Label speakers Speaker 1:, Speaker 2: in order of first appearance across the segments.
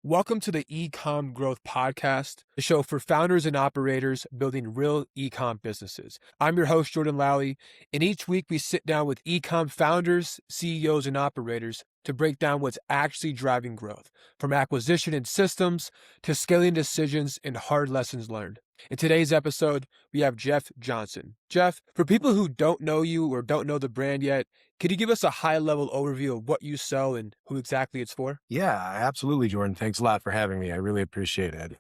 Speaker 1: Welcome to the Ecom Growth Podcast, the show for founders and operators building real ecom businesses. I'm your host, Jordan Lally, and each week we sit down with ecom founders, CEOs, and operators to break down what's actually driving growth, from acquisition and systems to scaling decisions and hard lessons learned. In today's episode, we have Jeff Johnson. Jeff, for people who don't know you or don't know the brand yet, could you give us a high-level overview of what you sell and who exactly it's for?
Speaker 2: Yeah, absolutely, Jordan. Thanks a lot for having me. I really appreciate it.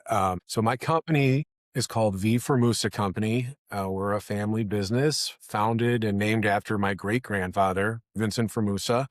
Speaker 2: So my company is called V for Musa Company. We're a family business founded and named after my great-grandfather, Vincent Formusa.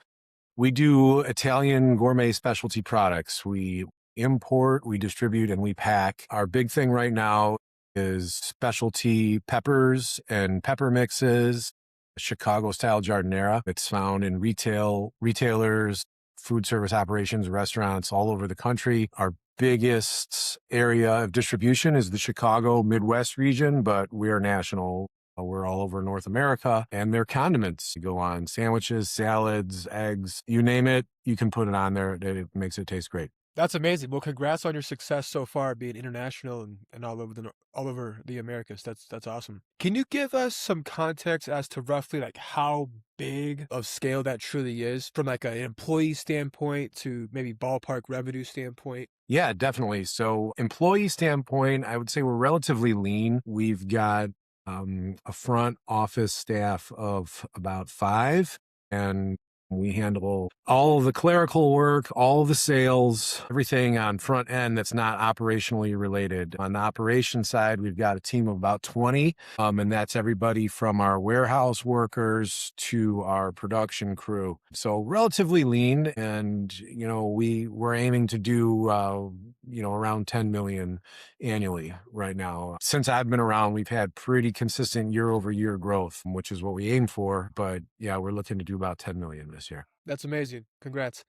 Speaker 2: We do Italian gourmet specialty products. We import, we distribute, and we pack. Our big thing right now is specialty peppers and pepper mixes, Chicago-style jardinera. It's found in retailers, food service operations, restaurants all over the country. Our biggest area of distribution is the Chicago Midwest region, but we are national. We're all over North America, and they're condiments. You go on sandwiches, salads, eggs, you name it, you can put it on there. It makes it taste great.
Speaker 1: That's amazing. Well, congrats on your success so far, being international and all over the Americas. That's awesome. Can you give us some context as to roughly like how big of scale that truly is from like an employee standpoint to maybe ballpark revenue standpoint?
Speaker 2: Yeah, definitely. So employee standpoint, I would say we're relatively lean. We've got a front office staff of about 5, and we handle all of the clerical work, all of the sales, everything on front end that's not operationally related. On the operation side, we've got a team of about 20, and that's everybody from our warehouse workers to our production crew. So relatively lean, and we're aiming to do around 10 million annually right now. Since I've been around, we've had pretty consistent year-over-year growth, which is what we aim for. But yeah, we're looking to do about 10 million this year.
Speaker 1: That's amazing. Congrats.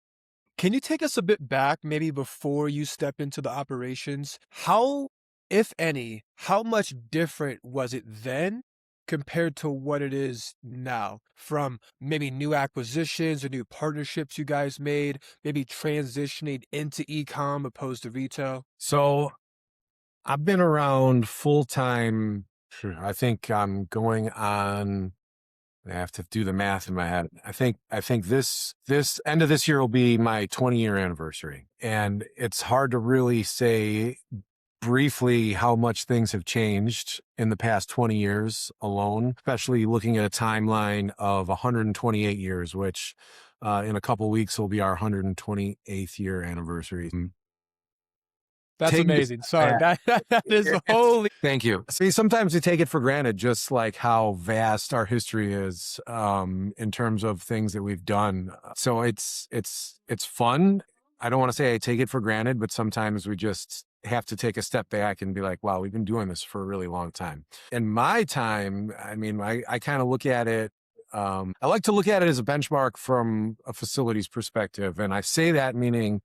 Speaker 1: Can you take us a bit back, maybe before you step into the operations? How, if any, how much different was it then compared to what it is now? From maybe new acquisitions or new partnerships you guys made, maybe transitioning into e-com opposed to retail?
Speaker 2: So I've been around full time. I think I'm going on. I have to do the math in my head. I think this end of this year will be my 20-year anniversary. And it's hard to really say briefly how much things have changed in the past 20 years alone, especially looking at a timeline of 128 years, which in a couple of weeks will be our 128th year anniversary.
Speaker 1: That's amazing. Sorry, that is holy.
Speaker 2: Thank you. See, sometimes we take it for granted, just like how vast our history is in terms of things that we've done. So it's fun. I don't want to say I take it for granted, but sometimes we just have to take a step back and be like, wow, we've been doing this for a really long time. In my time, I mean, I kind of look at it. I like to look at it as a benchmark from a facilities perspective. And I say that meaning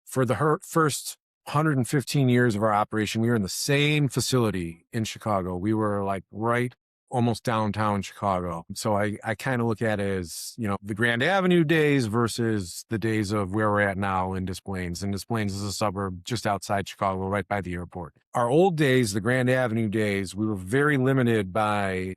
Speaker 2: for the first 115 years of our operation, we were in the same facility in Chicago. We were like right almost downtown Chicago. So I kind of look at it as, the Grand Avenue days versus the days of where we're at now in Des Plaines. And Des Plaines is a suburb just outside Chicago, right by the airport. Our old days, the Grand Avenue days, we were very limited by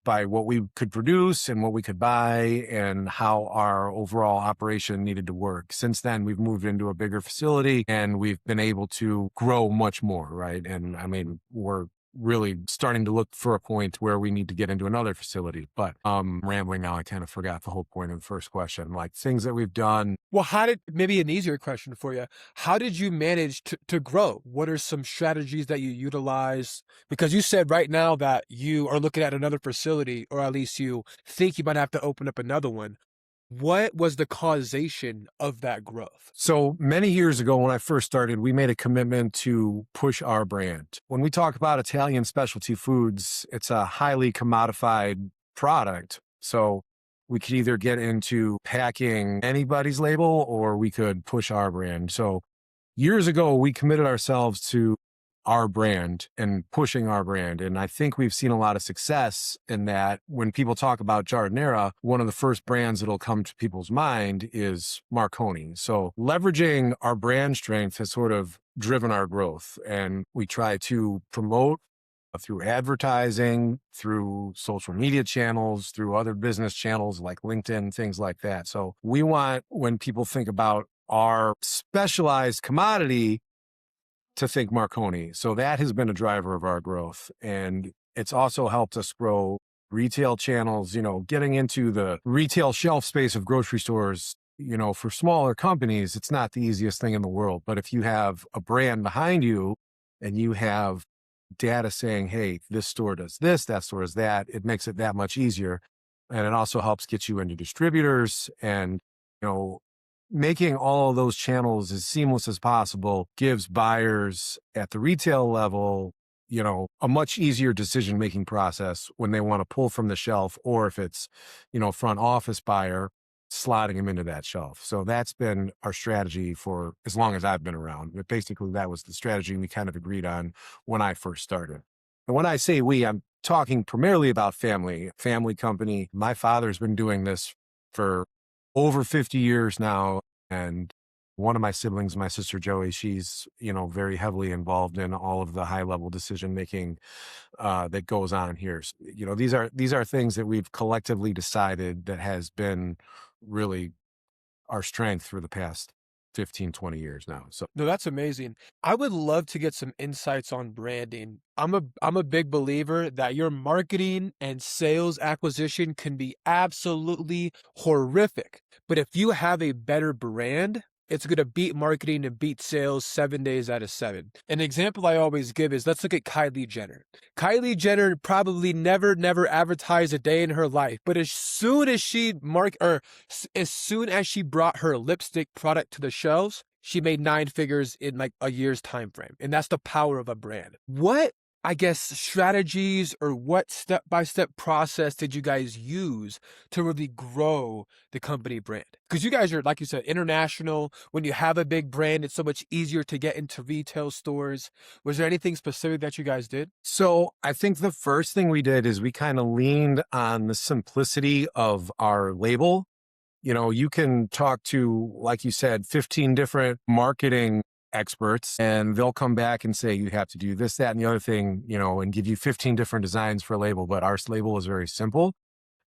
Speaker 2: what we could produce and what we could buy and how our overall operation needed to work. Since then, we've moved into a bigger facility and we've been able to grow much more, right? And I mean, we're really starting to look for a point where we need to get into another facility. But rambling now, I kind of forgot the whole point of the first question, like things that we've done.
Speaker 1: Well, maybe an easier question for you. How did you manage to grow? What are some strategies that you utilize? Because you said right now that you are looking at another facility, or at least you think you might have to open up another one. What was the causation of that growth?
Speaker 2: So many years ago, when I first started, we made a commitment to push our brand. When we talk about Italian specialty foods, it's a highly commodified product. So we could either get into packing anybody's label or we could push our brand. So years ago, we committed ourselves to our brand and pushing our brand. And I think we've seen a lot of success in that. When people talk about Giardinera, one of the first brands that'll come to people's mind is Marconi. So leveraging our brand strength has sort of driven our growth. And we try to promote through advertising, through social media channels, through other business channels like LinkedIn, things like that. So we want, when people think about our specialized commodity, to think Marconi. So that has been a driver of our growth. And it's also helped us grow retail channels, getting into the retail shelf space of grocery stores. For smaller companies, it's not the easiest thing in the world. But if you have a brand behind you and you have data saying, hey, this store does this, that store does that, it makes it that much easier. And it also helps get you into distributors, and, making all of those channels as seamless as possible gives buyers at the retail level, a much easier decision-making process when they want to pull from the shelf, or if it's, front office buyer, slotting them into that shelf. So that's been our strategy for as long as I've been around. But basically, that was the strategy we kind of agreed on when I first started. And when I say we, I'm talking primarily about family company. My father's been doing this for over 50 years now. And one of my siblings, my sister Joey, she's, very heavily involved in all of the high level decision making that goes on here. So, these are things that we've collectively decided that has been really our strength for the past 15, 20 years now. So
Speaker 1: No, that's amazing. I would love to get some insights on branding. I'm a big believer that your marketing and sales acquisition can be absolutely horrific. But if you have a better brand, it's going to beat marketing and beat sales 7 days out of 7. An example I always give is, let's look at Kylie Jenner. Kylie Jenner probably never advertised a day in her life, but as soon as she as soon as she brought her lipstick product to the shelves, she made 9 figures in like a year's time frame. And that's the power of a brand. What, I guess, strategies or what step-by-step process did you guys use to really grow the company brand? Because you guys are, like you said, international. When you have a big brand, it's so much easier to get into retail stores. Was there anything specific that you guys did?
Speaker 2: So I think the first thing we did is we kind of leaned on the simplicity of our label. You can talk to, like you said, 15 different marketing experts, and they'll come back and say, you have to do this, that, and the other thing, and give you 15 different designs for a label. But our label is very simple.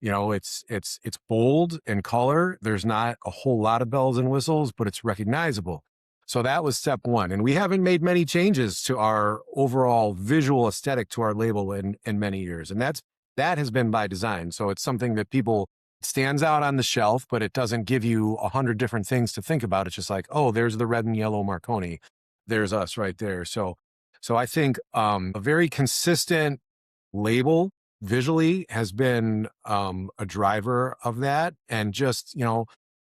Speaker 2: It's bold in color. There's not a whole lot of bells and whistles, but it's recognizable. So that was step one. And we haven't made many changes to our overall visual aesthetic to our label in many years. And that has been by design. So it's something that people stands out on the shelf, but it doesn't give you 100 different things to think about. It's just like, oh, there's the red and yellow Marconi. There's us right there. So I think a very consistent label visually has been a driver of that. And just,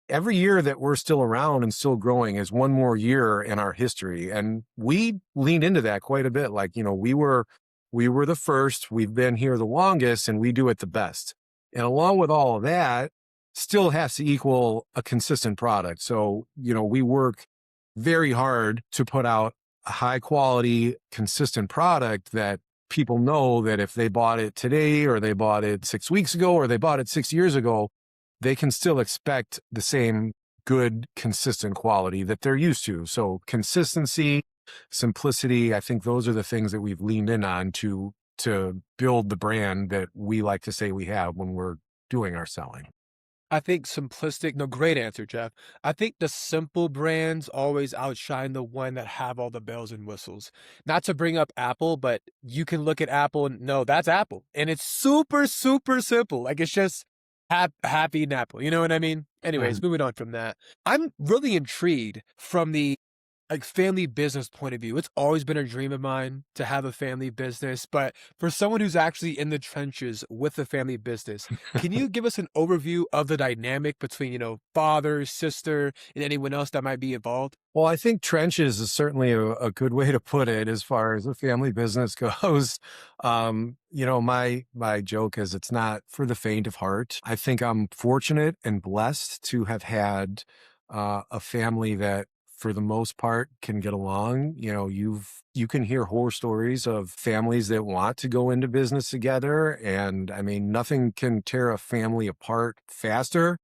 Speaker 2: every year that we're still around and still growing is one more year in our history. And we leaned into that quite a bit. Like, we were the first, we've been here the longest, and we do it the best. And along with all of that, still has to equal a consistent product. So, we work very hard to put out a high quality, consistent product that people know that if they bought it today, or they bought it 6 weeks ago, or they bought it 6 years ago, they can still expect the same good, consistent quality that they're used to. So consistency, simplicity, I think those are the things that we've leaned in on to build the brand that we like to say we have when we're doing our selling.
Speaker 1: I think simplistic, no, great answer, Jeff. I think the simple brands always outshine the one that have all the bells and whistles. Not to bring up Apple, but you can look at Apple and no, that's Apple. And it's super simple. Like, it's just happy eating apple. You know what I mean? Anyways, moving on from that. I'm really intrigued from the family business point of view. It's always been a dream of mine to have a family business, but for someone who's actually in the trenches with a family business, can you give us an overview of the dynamic between, father, sister, and anyone else that might be involved?
Speaker 2: Well, I think trenches is certainly a good way to put it as far as a family business goes. My joke is it's not for the faint of heart. I think I'm fortunate and blessed to have had a family that for the most part can get along. You can hear horror stories of families that want to go into business together. And I mean, nothing can tear a family apart faster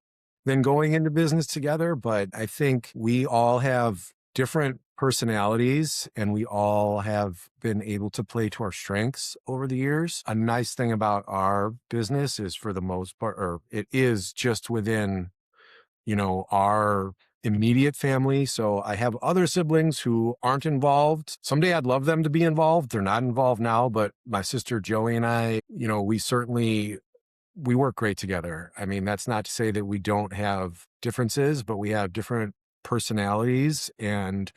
Speaker 2: than going into business together. But I think we all have different personalities and we all have been able to play to our strengths over the years. A nice thing about our business is for the most part, or it is just within, our immediate family. So I have other siblings who aren't involved. Someday I'd love them to be involved. They're not involved now, but my sister Joey and I, we work great together. I mean, that's not to say that we don't have differences, but we have different personalities and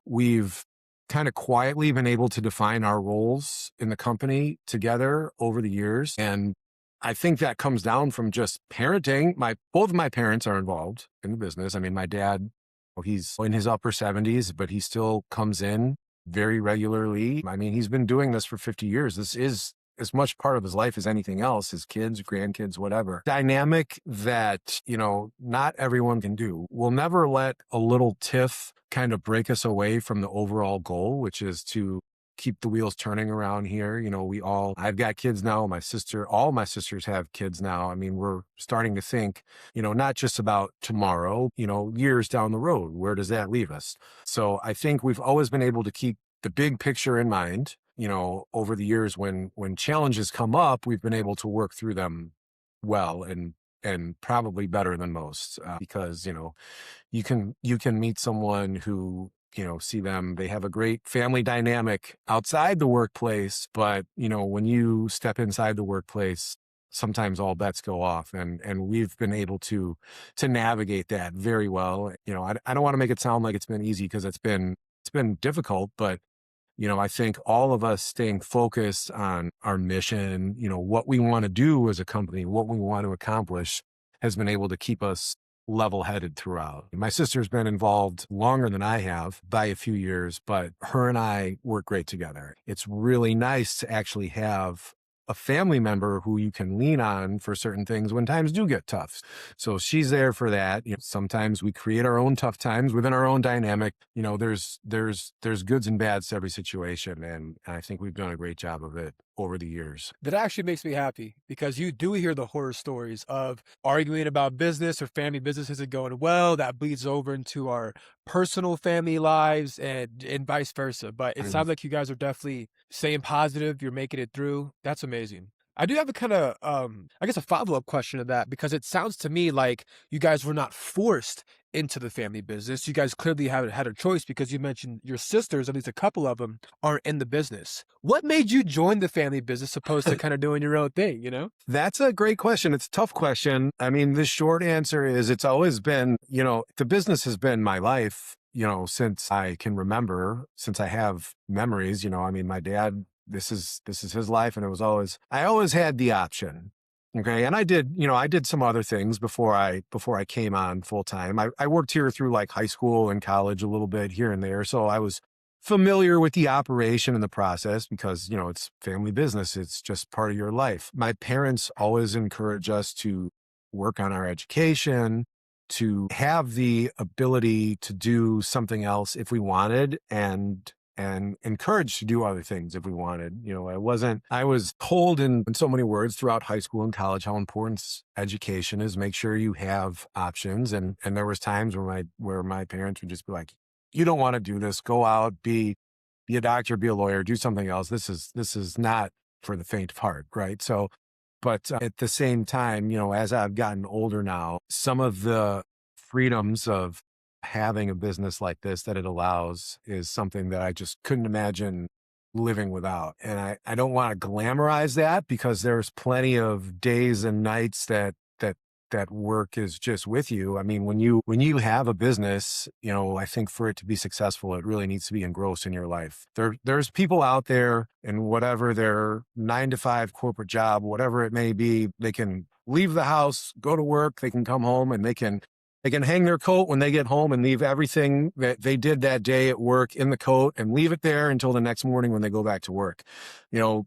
Speaker 2: we've kind of quietly been able to define our roles in the company together over the years. And I think that comes down from just parenting. Both of my parents are involved in the business. I mean, my dad, he's in his upper 70s, but he still comes in very regularly. I mean, he's been doing this for 50 years. This is as much part of his life as anything else, his kids, grandkids, whatever. Dynamic that, not everyone can do. We'll never let a little tiff kind of break us away from the overall goal, which is to keep the wheels turning around here. I've got kids now. All my sisters have kids now. I mean, we're starting to think, not just about tomorrow, years down the road, where does that leave us? So I think we've always been able to keep the big picture in mind. Over the years, when challenges come up, we've been able to work through them well and probably better than most, because, you can meet someone who, see them, they have a great family dynamic outside the workplace, but, when you step inside the workplace, sometimes all bets go off, and we've been able to navigate that very well. I don't want to make it sound like it's been easy, because it's been difficult, but I think all of us staying focused on our mission, what we want to do as a company, what we want to accomplish, has been able to keep us level-headed throughout. My sister's been involved longer than I have by a few years, but her and I work great together. It's really nice to actually have a family member who you can lean on for certain things when times do get tough. So she's there for that. Sometimes we create our own tough times within our own dynamic. There's goods and bads to every situation. And I think we've done a great job of it over the years.
Speaker 1: That actually makes me happy, because you do hear the horror stories of arguing about business or family business isn't going well. That bleeds over into our personal family lives and vice versa. But it sounds like you guys are definitely staying positive. You're making it through. That's amazing. I do have a kind of, I guess, a follow-up question to that, because it sounds to me like you guys were not forced into the family business. You guys clearly haven't had a choice, because you mentioned your sisters, at least a couple of them, aren't in the business. What made you join the family business opposed to kind of doing your own thing,
Speaker 2: That's a great question. It's a tough question. I mean, the short answer is it's always been, the business has been my life, since I can remember, since I have memories. I mean, my dad, this is his life, and I always had the option. Okay. And I did some other things before I came on full time. I worked here through like high school and college a little bit here and there. So I was familiar with the operation and the process, because, it's family business. It's just part of your life. My parents always encourage us to work on our education, to have the ability to do something else if we wanted, and encouraged to do other things if we wanted. I was told in so many words throughout high school and college how important education is. Make sure you have options. And there was times where my parents would just be like, you don't want to do this, go out, be a doctor, be a lawyer, do something else. This is not for the faint of heart. Right. So, but at the same time, as I've gotten older now, some of the freedoms of having a business like this that it allows is something that I just couldn't imagine living without. And I don't want to glamorize that, because there's plenty of days and nights that work is just with you. I mean, when you have a business, I think for it to be successful, it really needs to be engrossed in your life. There's people out there, and whatever their 9-to-5 corporate job, whatever it may be, they can leave the house, go to work, they can come home, and they can hang their coat when they get home and leave everything that they did that day at work in the coat and leave it there until the next morning when they go back to work.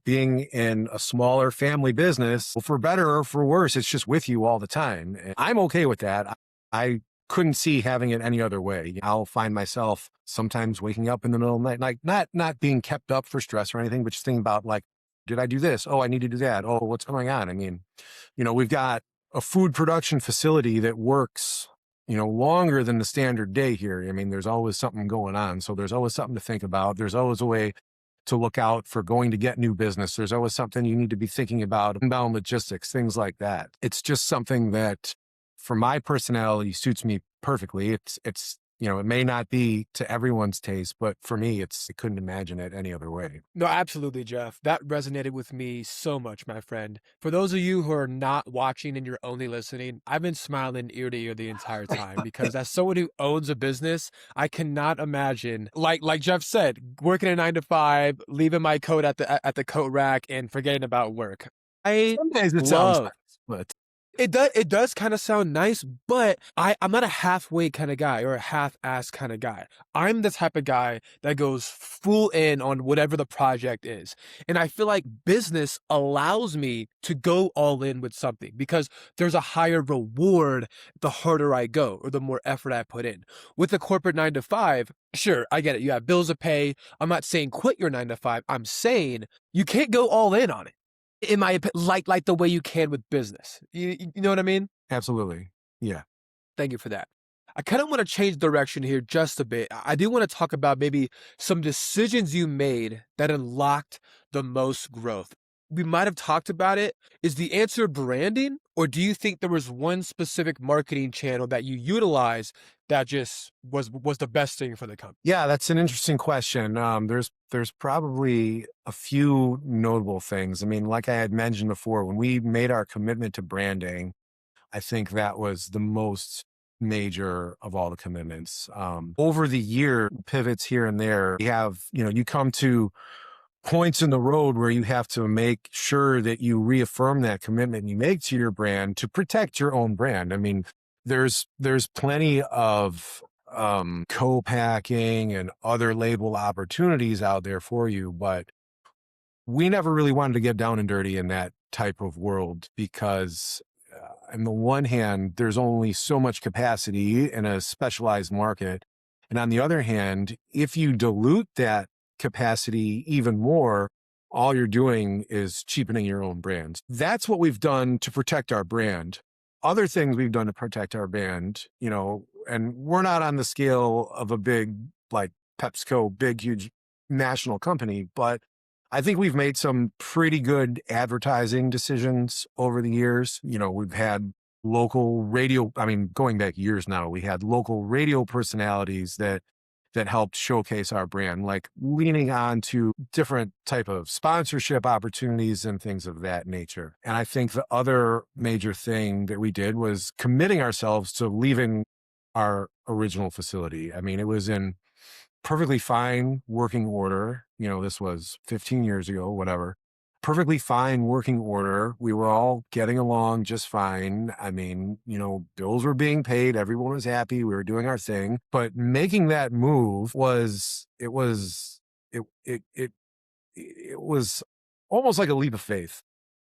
Speaker 2: Being in a smaller family business, well, for better or for worse, it's just with you all the time. And I'm okay with that. I couldn't see having it any other way. I'll find myself sometimes waking up in the middle of the night, like not being kept up for stress or anything, but just thinking about like, did I do this? Oh, I need to do that. Oh, what's going on? I mean, we've got a food production facility that works, longer than the standard day here. I mean, there's always something going on. So there's always something to think about. There's always a way to look out for going to get new business. There's always something you need to be thinking about, inbound logistics, things like that. It's just something that for my personality suits me perfectly. It may not be to everyone's taste, but for me, I couldn't imagine it any other way.
Speaker 1: No, absolutely, Jeff. That resonated with me so much, my friend. For those of you who are not watching and you're only listening, I've been smiling ear to ear the entire time because as someone who owns a business, I cannot imagine, like Jeff said, working a 9 to 5, leaving my coat at the coat rack and forgetting about work. I
Speaker 2: Sometimes it sounds
Speaker 1: love
Speaker 2: nice, but
Speaker 1: it does kind of sound nice, but I'm not a halfway kind of guy or a half-ass kind of guy. I'm the type of guy that goes full in on whatever the project is. And I feel like business allows me to go all in with something because there's a higher reward the harder I go or the more effort I put in. With the corporate 9 to 5, sure, I get it. You have bills to pay. I'm not saying quit your 9 to 5. I'm saying you can't go all in on it in my like the way you can with business. You know what I mean?
Speaker 2: absolutely. Yeah.
Speaker 1: Thank you for that. I kind of want to change direction here just a bit. I do want to talk about maybe some decisions you made that unlocked the most growth. We might have talked about it. Is the answer branding, or do you think there was one specific marketing channel that you utilized that just was the best thing for the company?
Speaker 2: Yeah, that's an interesting question. There's probably a few notable things. I mean, like I had mentioned before, when we made our commitment to branding, I think that was the most major of all the commitments. Over the year, pivots here and there, you come to points in the road where you have to make sure that you reaffirm that commitment you make to your brand to protect your own brand. I mean, there's plenty of co-packing and other label opportunities out there for you, but we never really wanted to get down and dirty in that type of world because on the one hand, there's only so much capacity in a specialized market. And on the other hand, if you dilute that capacity even more, all you're doing is cheapening your own brand. That's what we've done to protect our brand. Other things we've done to protect our brand, and we're not on the scale of a big, like PepsiCo, big, huge national company, but I think we've made some pretty good advertising decisions over the years. We've had local radio, I mean, going back years now, we had local radio personalities that helped showcase our brand, like leaning on to different type of sponsorship opportunities and things of that nature. And I think the other major thing that we did was committing ourselves to leaving our original facility. I mean, it was in perfectly fine working order. This was 15 years ago, whatever. Perfectly fine working order. We were all getting along just fine. I mean, bills were being paid. Everyone was happy. We were doing our thing. But making that move it was almost like a leap of faith.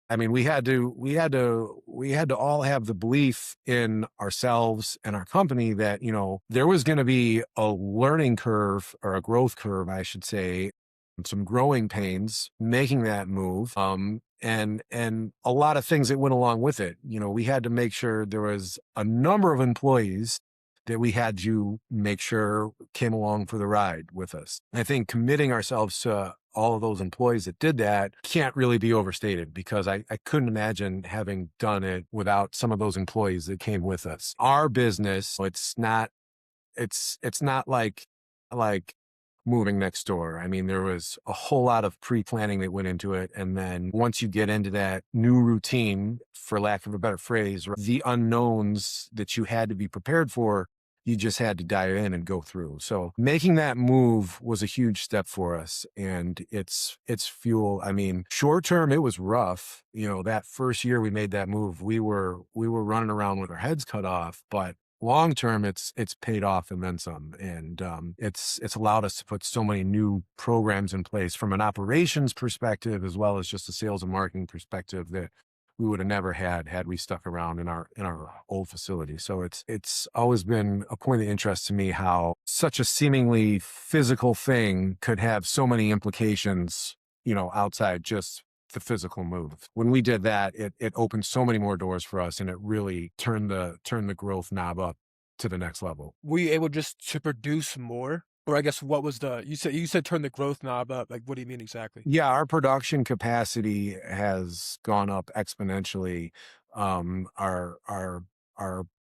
Speaker 2: I mean, we had to all have the belief in ourselves and our company that, there was going to be a learning curve or a growth curve, I should say, and some growing pains making that move. And a lot of things that went along with it. We had to make sure there was a number of employees that we had to make sure came along for the ride with us. I think committing ourselves to all of those employees that did that can't really be overstated because I couldn't imagine having done it without some of those employees that came with us. Our business, it's not like moving next door. I mean, there was a whole lot of pre-planning that went into it. And then once you get into that new routine, for lack of a better phrase, the unknowns that you had to be prepared for, you just had to dive in and go through. So making that move was a huge step for us. And it's fuel. I mean, short term, it was rough. That first year we made that move, we were running around with our heads cut off, but long term, it's paid off and then some. And it's allowed us to put so many new programs in place from an operations perspective, as well as just a sales and marketing perspective that we would have never had we stuck around in our old facility. So it's always been a point of interest to me how such a seemingly physical thing could have so many implications, outside just the physical move. When we did that, it opened so many more doors for us, and it really turned the growth knob up to the next level.
Speaker 1: Were you able just to produce more? Or I guess what was you said turn the growth knob up, like, what do you mean exactly?
Speaker 2: Yeah, our production capacity has gone up exponentially. Our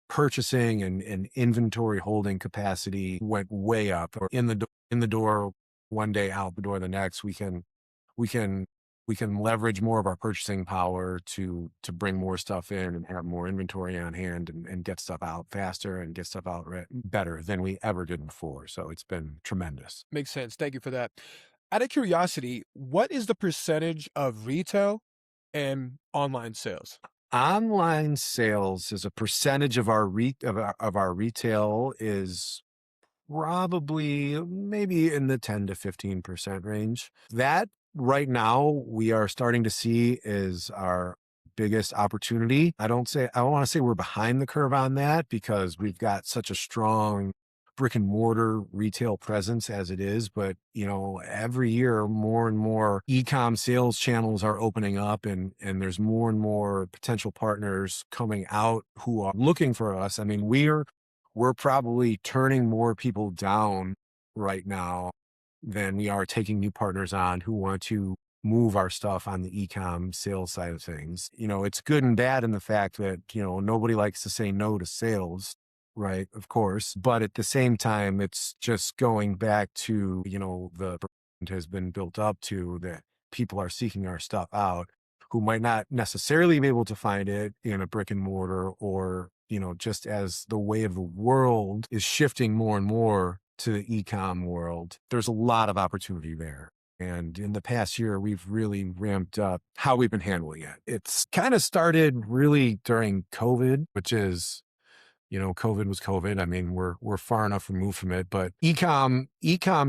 Speaker 2: purchasing and inventory holding capacity went way up. Or in the door one day, out the door the next. We can we can leverage more of our purchasing power to bring more stuff in and have more inventory on hand and get stuff out faster and get stuff out better than we ever did before. So it's been tremendous.
Speaker 1: Makes sense. Thank you for that. Out of curiosity, what is the percentage of retail and online sales?
Speaker 2: Online sales as a percentage of our retail is probably maybe in the 10 to 15% range. That right now we are starting to see is our biggest opportunity. I don't want to say we're behind the curve on that because we've got such a strong brick and mortar retail presence as it is, but every year more and more e-com sales channels are opening up, and there's more and more potential partners coming out who are looking for us. I mean, we're probably turning more people down right now than we are taking new partners on who want to move our stuff on the e-com sales side of things. It's good and bad in the fact that, nobody likes to say no to sales, right? Of course. But at the same time, it's just going back to, the brand has been built up to that people are seeking our stuff out who might not necessarily be able to find it in a brick and mortar, or just as the way of the world is shifting more and more to the e-com world, there's a lot of opportunity there. And in the past year, we've really ramped up how we've been handling it. It's kind of started really during COVID, which is, COVID was COVID. I mean, we're far enough removed from it, but e-com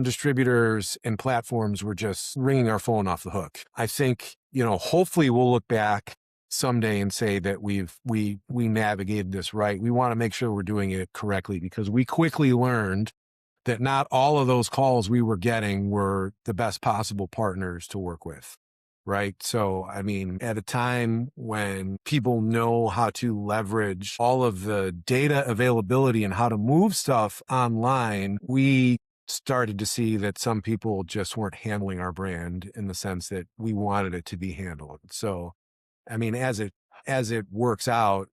Speaker 2: distributors and platforms were just ringing our phone off the hook. I think, hopefully we'll look back someday and say that we navigated this right. We want to make sure we're doing it correctly because we quickly learned that not all of those calls we were getting were the best possible partners to work with. Right. So, I mean, at a time when people know how to leverage all of the data availability and how to move stuff online, we started to see that some people just weren't handling our brand in the sense that we wanted it to be handled. So, I mean, as it works out,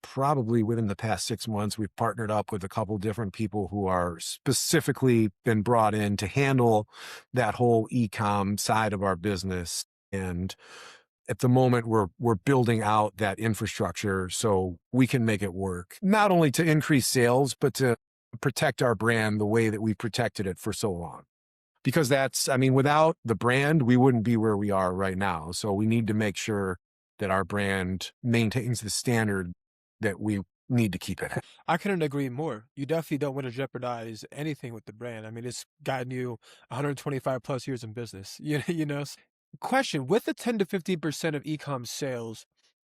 Speaker 2: probably within the past 6 months, we've partnered up with a couple different people who are specifically been brought in to handle that whole e-com side of our business. And at the moment, we're building out that infrastructure so we can make it work, not only to increase sales, but to protect our brand the way that we protected it for so long. Because without the brand, we wouldn't be where we are right now. So we need to make sure that our brand maintains the standard that we need to keep it at.
Speaker 1: I couldn't agree more. You definitely don't want to jeopardize anything with the brand. I mean, it's gotten you 125 plus years in business. Question, with the 10 to 15% of e-com sales,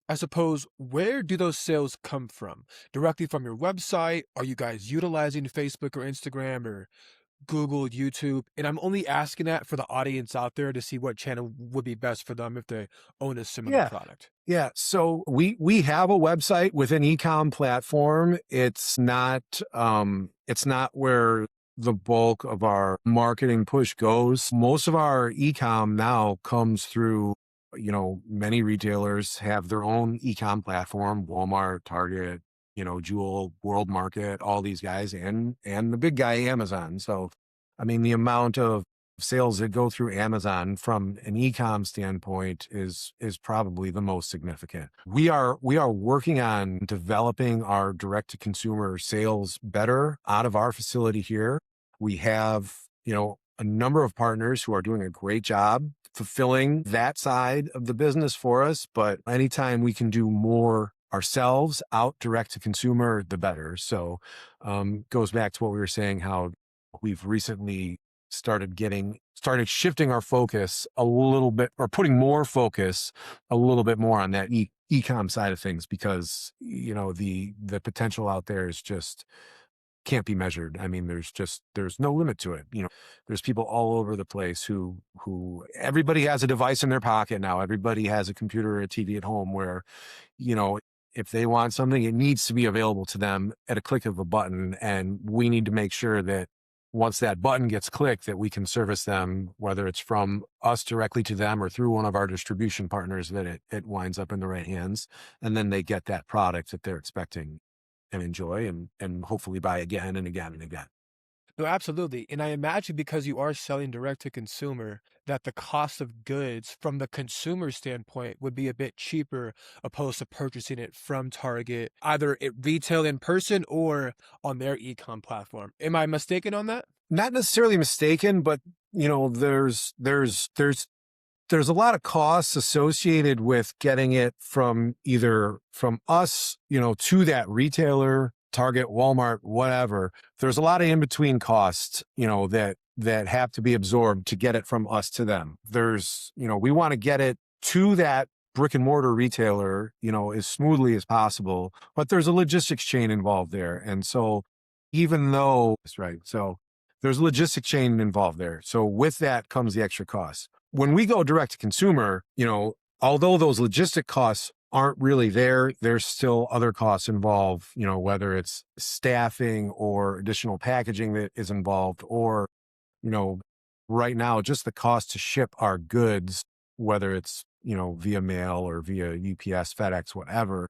Speaker 1: I suppose, where do those sales come from? Directly from your website? Are you guys utilizing Facebook or Instagram or Google, YouTube? And I'm only asking that for the audience out there to see what channel would be best for them if they own a similar
Speaker 2: Yeah.
Speaker 1: product.
Speaker 2: Yeah. So we have a website with an e-com platform. It's not where the bulk of our marketing push goes. Most of our e-com now comes through, many retailers have their own e-com platform, Walmart, Target, Jewel, World Market, all these guys, and the big guy, Amazon. So, I mean, the amount of sales that go through Amazon from an e-com standpoint is probably the most significant. We are working on developing our direct to consumer sales better out of our facility here. We have, a number of partners who are doing a great job fulfilling that side of the business for us, but anytime we can do more ourselves out direct to consumer, the better. So goes back to what we were saying, how we've recently started shifting our focus a little bit, or putting more focus a little bit more on that e-com side of things, because the potential out there is just can't be measured. I mean, there's no limit to it. There's people all over the place who everybody has a device in their pocket now. Everybody has a computer or a TV at home where, you know, if they want something, it needs to be available to them at a click of a button. And we need to make sure that once that button gets clicked, that we can service them, whether it's from us directly to them or through one of our distribution partners, that it winds up in the right hands. And then they get that product that they're expecting and enjoy, and hopefully buy again and again and again.
Speaker 1: No, absolutely. And I imagine because you are selling direct to consumer, that the cost of goods from the consumer standpoint would be a bit cheaper opposed to purchasing it from Target, either at retail in person or on their e-com platform. Am I mistaken on that?
Speaker 2: Not necessarily mistaken, but there's a lot of costs associated with getting it from either from us, to that retailer, Target, Walmart, whatever. There's a lot of in-between costs, that have to be absorbed to get it from us to them. We want to get it to that brick and mortar retailer, as smoothly as possible, but there's a logistics chain involved there. And so even though that's right. So there's a logistics chain involved there. So with that comes the extra costs. When we go direct to consumer, although those logistic costs aren't really there, there's still other costs involved, whether it's staffing or additional packaging that is involved, or, right now, just the cost to ship our goods, whether it's, via mail or via UPS, FedEx, whatever.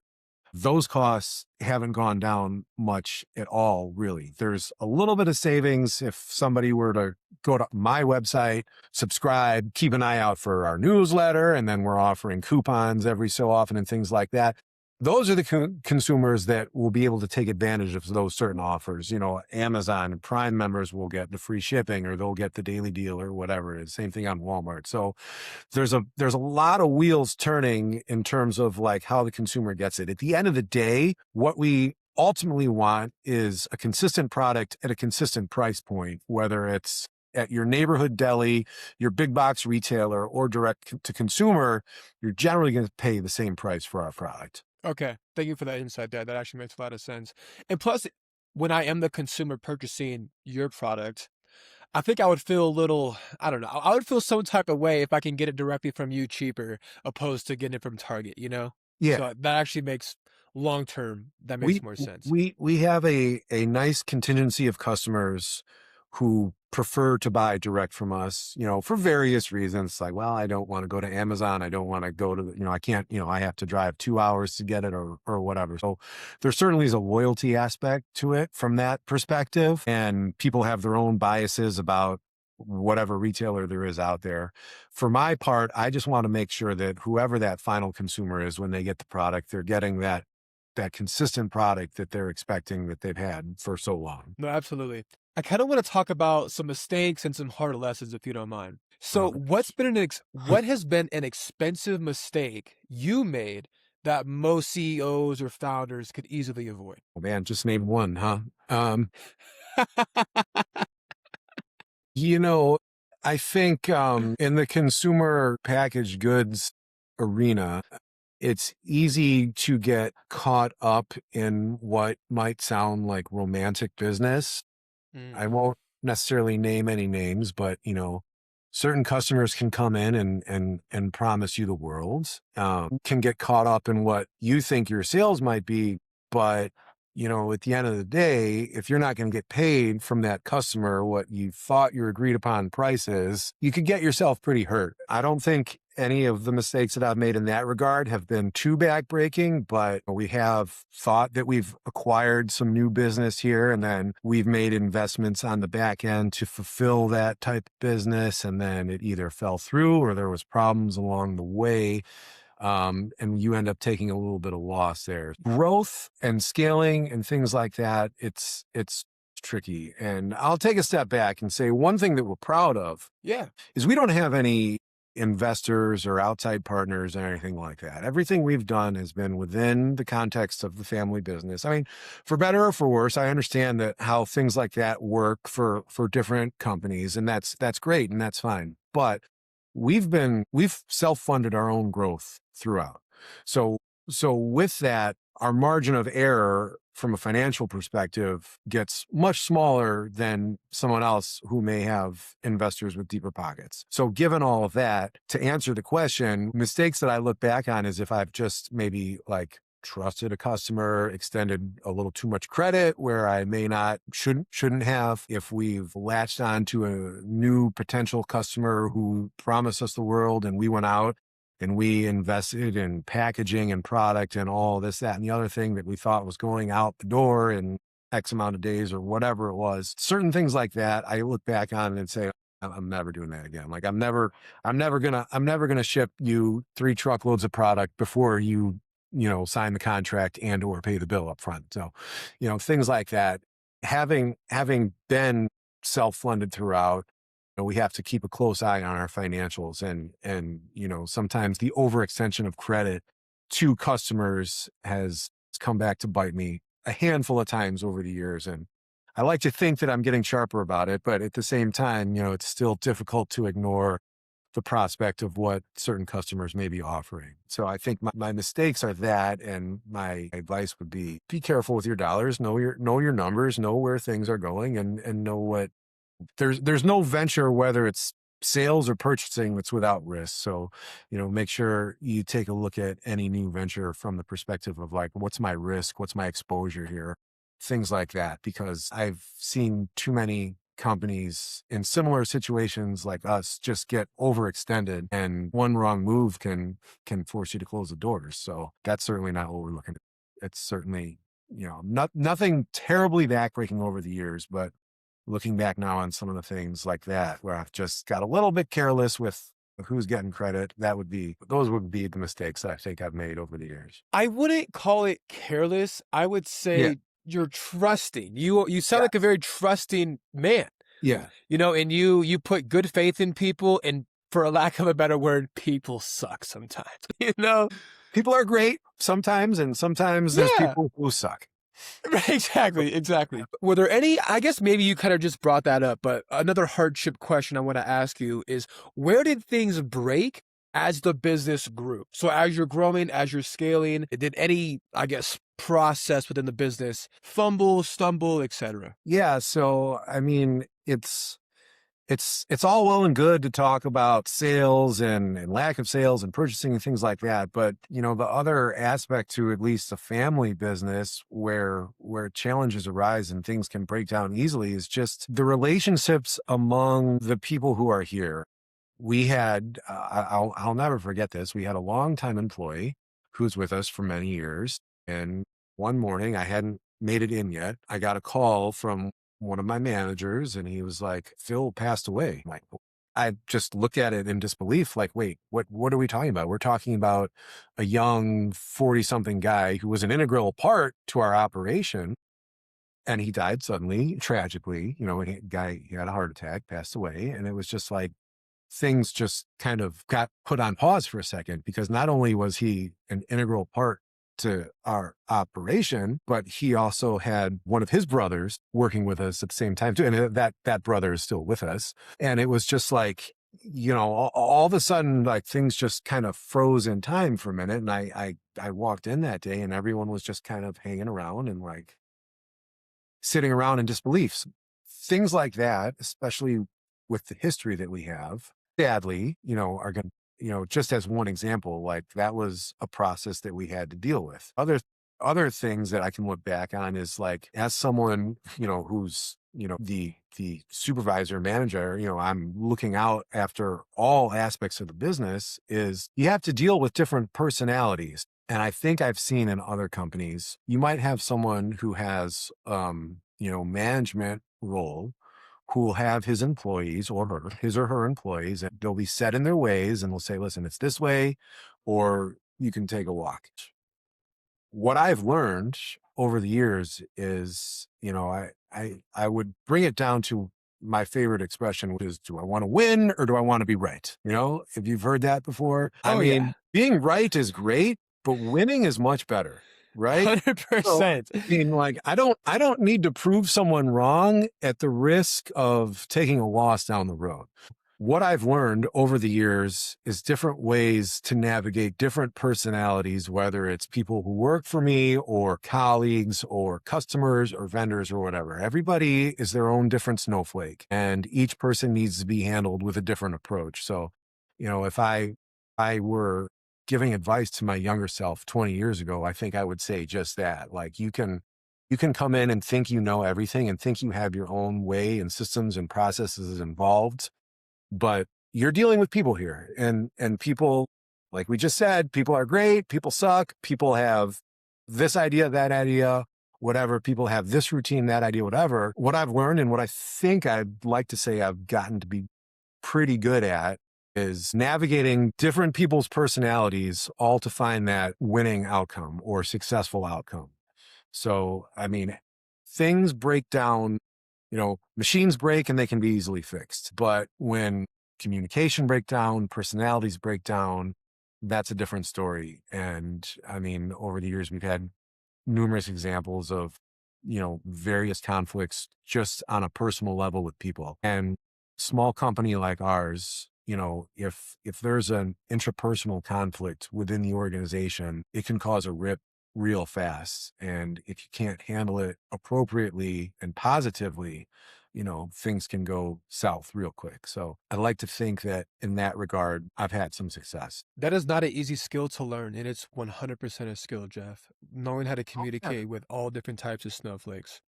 Speaker 2: Those costs haven't gone down much at all, really. There's a little bit of savings if somebody were to go to my website, subscribe, keep an eye out for our newsletter, and then we're offering coupons every so often and things like that. Those are the consumers that will be able to take advantage of those certain offers. Amazon and Prime members will get the free shipping, or they'll get the daily deal or whatever it is. Same thing on Walmart. So there's a lot of wheels turning in terms of like how the consumer gets it. At the end of the day, what we ultimately want is a consistent product at a consistent price point, whether it's at your neighborhood deli, your big box retailer, or direct to consumer. You're generally going to pay the same price for our product.
Speaker 1: Okay. Thank you for that insight there. That actually makes a lot of sense. And plus, when I am the consumer purchasing your product, I think I would feel a little, I don't know, I would feel some type of way if I can get it directly from you cheaper opposed to getting it from Target, you know?
Speaker 2: Yeah.
Speaker 1: So that actually makes long term, that
Speaker 2: We
Speaker 1: makes more sense.
Speaker 2: we have a nice contingency of customers who prefer to buy direct from us, for various reasons. Like, well, I don't want to go to Amazon. I don't want to go to, I can't, I have to drive 2 hours to get it, or whatever. So there certainly is a loyalty aspect to it from that perspective. And people have their own biases about whatever retailer there is out there. For my part, I just want to make sure that whoever that final consumer is, when they get the product, they're getting that consistent product that they're expecting, that they've had for so long.
Speaker 1: No, absolutely. I kind of want to talk about some mistakes and some hard lessons, if you don't mind. So, what has been an expensive mistake you made that most CEOs or founders could easily avoid?
Speaker 2: Oh man, just name one, huh? Um, you know, I think in the consumer packaged goods arena, it's easy to get caught up in what might sound like romantic business. I
Speaker 1: Mm.
Speaker 2: won't necessarily name any names, but certain customers can come in and promise you the world, can get caught up in what you think your sales might be. But, at the end of the day, if you're not going to get paid from that customer what you thought your agreed upon price is, you could get yourself pretty hurt. I don't think any of the mistakes that I've made in that regard have been too backbreaking, but we have thought that we've acquired some new business here, and then we've made investments on the back end to fulfill that type of business, and then it either fell through or there was problems along the way. And you end up taking a little bit of loss there. Growth and scaling and things like that, it's tricky. And I'll take a step back and say one thing that we're proud of
Speaker 1: Yeah.
Speaker 2: is we don't have any investors or outside partners or anything like that. Everything we've done has been within the context of the family business. I mean, for better or for worse, I understand that how things like that work for different companies, and that's great and that's fine. But we've self-funded our own growth throughout. So so with that, our margin of error from a financial perspective gets much smaller than someone else who may have investors with deeper pockets. So given all of that, to answer the question, mistakes that I look back on is if I've just maybe like trusted a customer, extended a little too much credit where I may not, shouldn't have, if we've latched on to a new potential customer who promised us the world and we went out and we invested in packaging and product and all this, that, and the other thing that we thought was going out the door in X amount of days or whatever it was. Certain things like that, I look back on and say, I'm never doing that again. Like I'm never gonna ship you 3 truckloads of product before sign the contract and or pay the bill up front. So, things like that. Having been self-funded throughout, we have to keep a close eye on our financials and sometimes the overextension of credit to customers has come back to bite me a handful of times over the years. And I like to think that I'm getting sharper about it, but at the same time, it's still difficult to ignore the prospect of what certain customers may be offering. So I think my mistakes are that, and my advice would be careful with your dollars, know your numbers, know where things are going, and know what there's no venture, whether it's sales or purchasing, that's without risk. So, make sure you take a look at any new venture from the perspective of like, what's my risk? What's my exposure here? Things like that, because I've seen too many companies in similar situations like us just get overextended, and one wrong move can force you to close the doors. So that's certainly not what we're looking at. It's certainly, nothing terribly backbreaking over the years, but looking back now on some of the things like that, where I've just got a little bit careless with who's getting credit, those would be the mistakes that I think I've made over the years.
Speaker 1: I wouldn't call it careless. I would
Speaker 2: Yeah.
Speaker 1: say you're trusting. You sound
Speaker 2: Yeah.
Speaker 1: like a very trusting man,
Speaker 2: Yeah.
Speaker 1: and you put good faith in people, and for a lack of a better word, people suck sometimes, you know?
Speaker 2: People are great sometimes, and sometimes there's
Speaker 1: Yeah.
Speaker 2: people who suck.
Speaker 1: Right, exactly, exactly. Were there any, I guess maybe you kind of just brought that up, but another hardship question I want to ask you is, where did things break as the business grew? So as you're growing, as you're scaling, did any, I guess, process within the business fumble, stumble, etc.?
Speaker 2: Yeah. So, I mean, it's all well and good to talk about sales and lack of sales and purchasing and things like that. But, the other aspect to at least a family business where challenges arise and things can break down easily is just the relationships among the people who are here. We had, I'll never forget this. We had a longtime employee who's with us for many years. And one morning, I hadn't made it in yet. I got a call from one of my managers, and he was like, "Phil passed away." I'm like, I just looked at it in disbelief, like, wait, what are we talking about? We're talking about a young 40-something guy who was an integral part to our operation. And he died suddenly, tragically. He had a heart attack, passed away. And it was just like, things just kind of got put on pause for a second, because not only was he an integral part to our operation, but he also had one of his brothers working with us at the same time too. And that brother is still with us. And it was just like, all of a sudden, like things just kind of froze in time for a minute. And I walked in that day and everyone was just kind of hanging around and like sitting around in disbelief. Things like that, especially with the history that we have, sadly, are going to, just as one example, like that was a process that we had to deal with. Other things that I can look back on is like, as someone, who's, the supervisor manager, I'm looking out after all aspects of the business, is you have to deal with different personalities. And I think I've seen in other companies, you might have someone who has, management role, who will have his employees or his or her employees, and they'll be set in their ways and they'll say, listen, it's this way, or you can take a walk. What I've learned over the years is, I would bring it down to, my favorite expression, which is, do I want to win or do I want to be right? You know, if you've heard that before, I
Speaker 1: Oh yeah.
Speaker 2: mean, being right is great, but winning is much better, right? So,
Speaker 1: 100%.
Speaker 2: I mean, like, I don't need to prove someone wrong at the risk of taking a loss down the road. What I've learned over the years is different ways to navigate different personalities, whether it's people who work for me or colleagues or customers or vendors or whatever. Everybody is their own different snowflake, and each person needs to be handled with a different approach. So, you know, if I were giving advice to my younger self 20 years ago, I think I would say just that. Like, you can come in and think you know everything and think you have your own way and systems and processes involved, but you're dealing with people here, and people, like we just said, people are great, people suck, people have this idea, that idea, whatever, people have this routine, that idea, whatever. What I've learned and what I think I'd like to say I've gotten to be pretty good at is navigating different people's personalities, all to find that winning outcome or successful outcome. So, I mean, things break down, you know, machines break and they can be easily fixed. But when communication break down, personalities break down, that's a different story. And I mean, over the years, we've had numerous examples of, you know, various conflicts just on a personal level with people. And small company like ours, you know, if there's an intrapersonal conflict within the organization, it can cause a rip real fast. And if you can't handle it appropriately and positively, you know, things can go south real quick. So I like to think that in that regard, I've had some success.
Speaker 1: That is not an easy skill to learn, and it's 100% a skill, Jeff. Knowing how to
Speaker 2: Oh, yeah.
Speaker 1: communicate with all different types of snowflakes.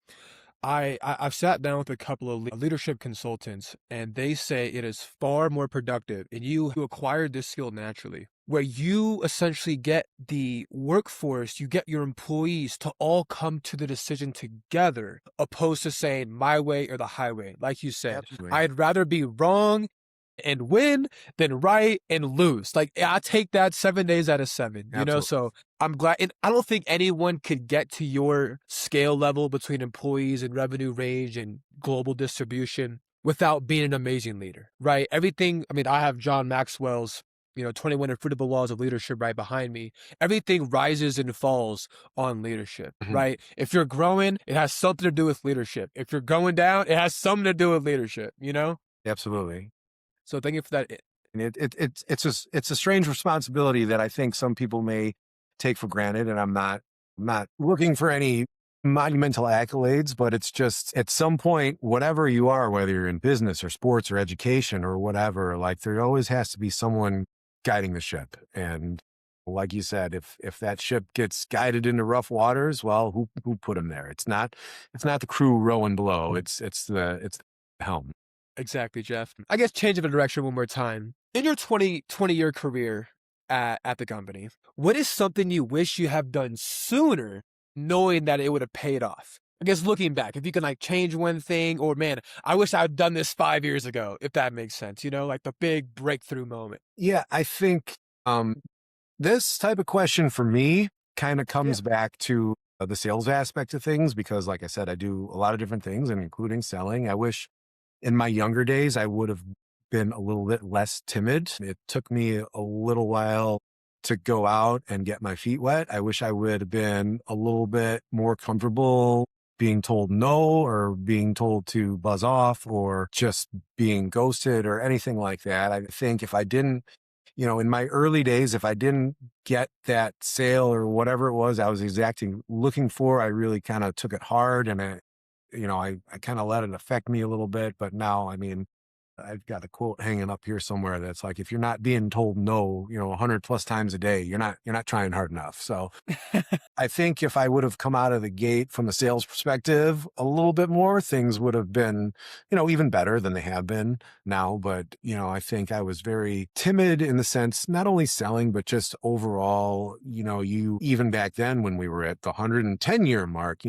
Speaker 1: I've sat down with a couple of leadership consultants, and they say it is far more productive, and you acquired this skill naturally, where you essentially get the workforce, you get your employees to all come to the decision together, opposed to saying my way or the highway. Like you said,
Speaker 2: Absolutely.
Speaker 1: I'd rather be wrong and win than right and lose. Like I take that 7 days out of 7, you know?
Speaker 2: Absolutely.
Speaker 1: So I'm glad. And I don't think anyone could get to your scale level between employees and revenue range and global distribution without being an amazing leader, right? Everything. I mean, I have John Maxwell's, 21 Infruitable Laws of Leadership right behind me. Everything rises and falls on leadership,
Speaker 2: Mhm.
Speaker 1: right? If you're growing, it has something to do with leadership. If you're going down, it has something to do with leadership, you know?
Speaker 2: Absolutely.
Speaker 1: So thank you for that.
Speaker 2: And it's a strange responsibility that I think some people may take for granted. And I'm not looking for any monumental accolades, but it's just at some point, whatever you are, whether you're in business or sports or education or whatever, like there always has to be someone guiding the ship. And like you said, if that ship gets guided into rough waters, well, who put him there? It's not the crew rowing below. It's the helm.
Speaker 1: Exactly, Jeff. I guess change of direction one more time. In your 20-year career at the company, what is something you wish you have done sooner, knowing that it would have paid off? I guess looking back, if you can like change one thing, or man, I wish I'd done this 5 years ago, if that makes sense, like the big breakthrough moment.
Speaker 2: Yeah, I think this type of question for me kind of
Speaker 1: Yeah.
Speaker 2: comes back to the sales aspect of things because, like I said, I do a lot of different things, and including selling. I wish in my younger days I would have been a little bit less timid. It took me a little while to go out and get my feet wet. I wish I would have been a little bit more comfortable being told no or being told to buzz off or just being ghosted or anything like that. I think if I didn't, you know, in my early days, if I didn't get that sale or whatever it was I was exactly looking for, I really kind of took it hard and I kind of let it affect me a little bit. But now, I mean, I've got a quote hanging up here somewhere that's like, if you're not being told no, 100 plus times a day, you're not trying hard enough. So I think if I would have come out of the gate from a sales perspective a little bit more, things would have been, even better than they have been now. But, I think I was very timid in the sense, not only selling, but just overall, you, even back then when we were at the 110-year mark,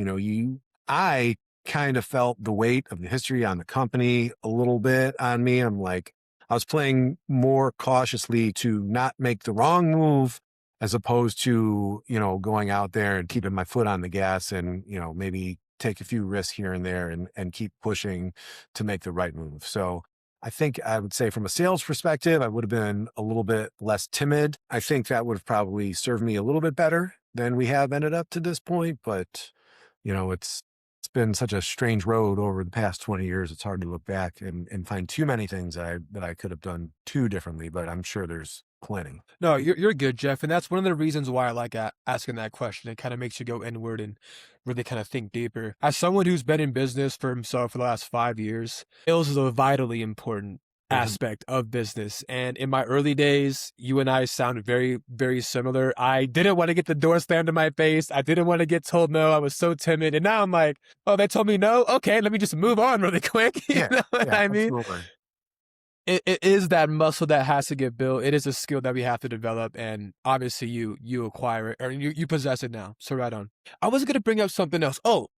Speaker 2: I kind of felt the weight of the history on the company a little bit on me. I'm like, I was playing more cautiously to not make the wrong move as opposed to, going out there and keeping my foot on the gas and, maybe take a few risks here and there and keep pushing to make the right move. So I think I would say from a sales perspective, I would have been a little bit less timid. I think that would have probably served me a little bit better than we have ended up to this point. But, it's been such a strange road over the past 20 years. It's hard to look back and find too many things that I could have done too differently, but I'm sure there's plenty.
Speaker 1: No, you're good, Jeff, and that's one of the reasons why I like asking that question. It kind of makes you go inward and really kind of think deeper. As someone who's been in business for himself for the last 5 years, sales is a vitally important
Speaker 2: Mhm.
Speaker 1: aspect of business. And in my early days, you and I sounded very, very similar. I didn't want to get the door slammed in my face. I didn't want to get told no. I was so timid. And now I'm like, oh, they told me no. Okay, let me just move on really quick. You
Speaker 2: Yeah,
Speaker 1: know what
Speaker 2: yeah,
Speaker 1: I mean?
Speaker 2: absolutely.
Speaker 1: It is that muscle that has to get built. It is a skill that we have to develop, and obviously you acquire it or you possess it now. So right on. I was gonna bring up something else. Oh,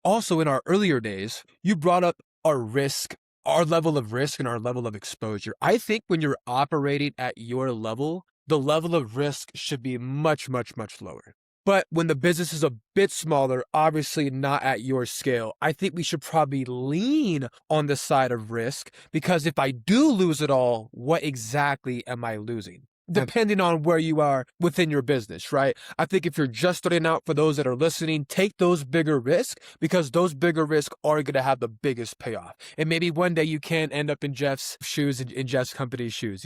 Speaker 1: also in our earlier days, you brought up our risk, our level of risk and our level of exposure. I think when you're operating at your level, the level of risk should be much, much, much lower. But when the business is a bit smaller, obviously not at your scale, I think we should probably lean on the side of risk because if I do lose it all, what exactly am I losing?
Speaker 2: And
Speaker 1: Depending on where you are within your business, right? I think if you're just starting out, for those that are listening, take those bigger risks because those bigger risks are going to have the biggest payoff. And maybe one day you can end up in Jeff's shoes, in Jeff's company's shoes,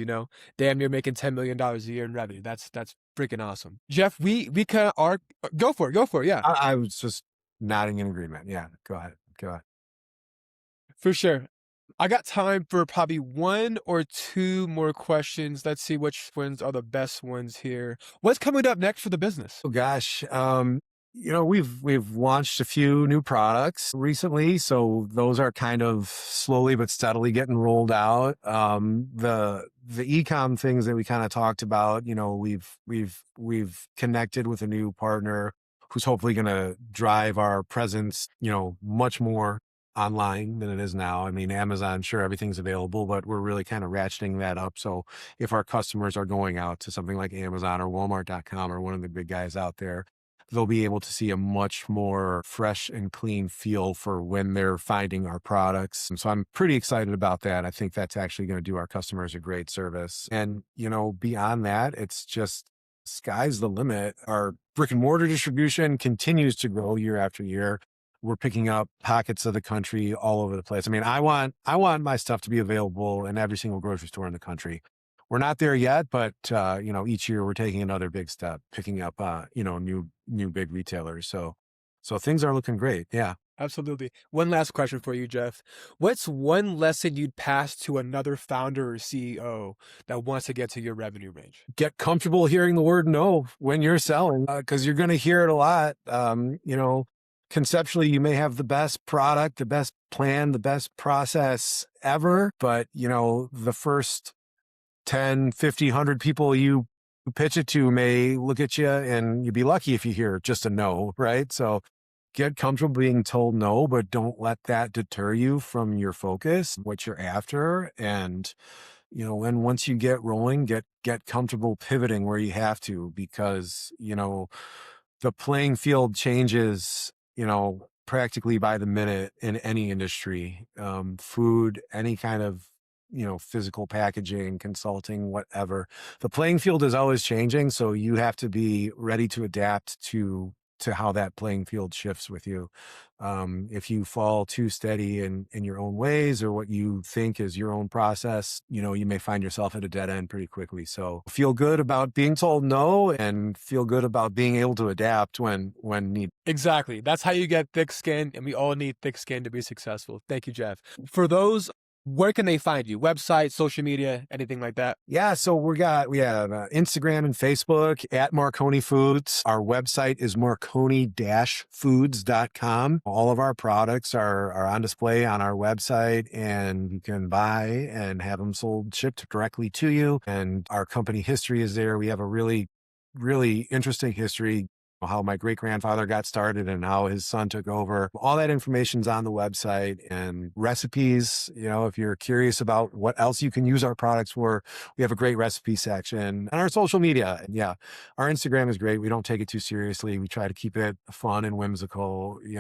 Speaker 1: damn near making $10 million a year in revenue. That's freaking awesome. Jeff, we kind of are, go for it. Yeah,
Speaker 2: I was just nodding in agreement. Yeah, go ahead. Go ahead.
Speaker 1: for sure. I got time for probably one or two more questions. Let's see which ones are the best ones here. What's coming up next for the business?
Speaker 2: Oh gosh, we've launched a few new products recently, so those are kind of slowly but steadily getting rolled out. The e-com things that we kind of talked about, we've connected with a new partner who's hopefully going to drive our presence, much more online than it is now. I mean, Amazon, sure, everything's available, but we're really kind of ratcheting that up. So if our customers are going out to something like Amazon or Walmart.com or one of the big guys out there, they'll be able to see a much more fresh and clean feel for when they're finding our products. And so I'm pretty excited about that. I think that's actually going to do our customers a great service. And, beyond that, it's just sky's the limit. Our brick and mortar distribution continues to grow year after year. We're picking up pockets of the country all over the place. I mean, I want my stuff to be available in every single grocery store in the country. We're not there yet, but each year we're taking another big step, picking up new big retailers. So things are looking great. Yeah.
Speaker 1: Absolutely. One last question for you, Jeff. What's one lesson you'd pass to another founder or CEO that wants to get to your revenue range?
Speaker 2: Get comfortable hearing the word no when you're selling, because you're going to hear it a lot. Conceptually, you may have the best product, the best plan, the best process ever, but the first 10, 50, 100 people you pitch it to may look at you and you'd be lucky if you hear just a no, right? So get comfortable being told no, but don't let that deter you from your focus, what you're after. And, and once you get rolling, get comfortable pivoting where you have to, because, the playing field changes, practically by the minute in any industry, food, any kind of, physical packaging, consulting, whatever. The playing field is always changing. So you have to be ready to adapt to how that playing field shifts with you. If you fall too steady in your own ways or what you think is your own process, you may find yourself at a dead end pretty quickly. So feel good about being told no and feel good about being able to adapt when needed.
Speaker 1: Exactly. That's how you get thick skin, and we all need thick skin to be successful. Thank you, Jeff. For those, where can they find you? Website, social media, anything like that?
Speaker 2: Yeah, so we have Instagram and Facebook at Marconi Foods. Our website is marconi-foods.com. All of our products are on display on our website, and you can buy and have them shipped directly to you. And our company history is there. We have a really, really interesting history how my great grandfather got started and how his son took over. All that information's on the website, and recipes. If you're curious about what else you can use our products for, we have a great recipe section, and our social media. And yeah, our Instagram is great. We don't take it too seriously. We try to keep it fun and whimsical. We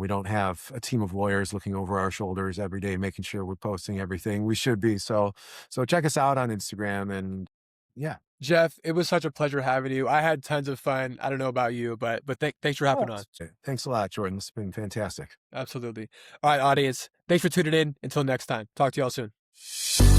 Speaker 2: don't have a team of lawyers looking over our shoulders every day, making sure we're posting everything we should be. So check us out on Instagram, and yeah.
Speaker 1: Jeff, it was such a pleasure having you. I had tons of fun. I don't know about you, but thanks for hopping on.
Speaker 2: Thanks a lot, Jordan. It's been fantastic.
Speaker 1: Absolutely. All right, audience. Thanks for tuning in. Until next time. Talk to y'all soon.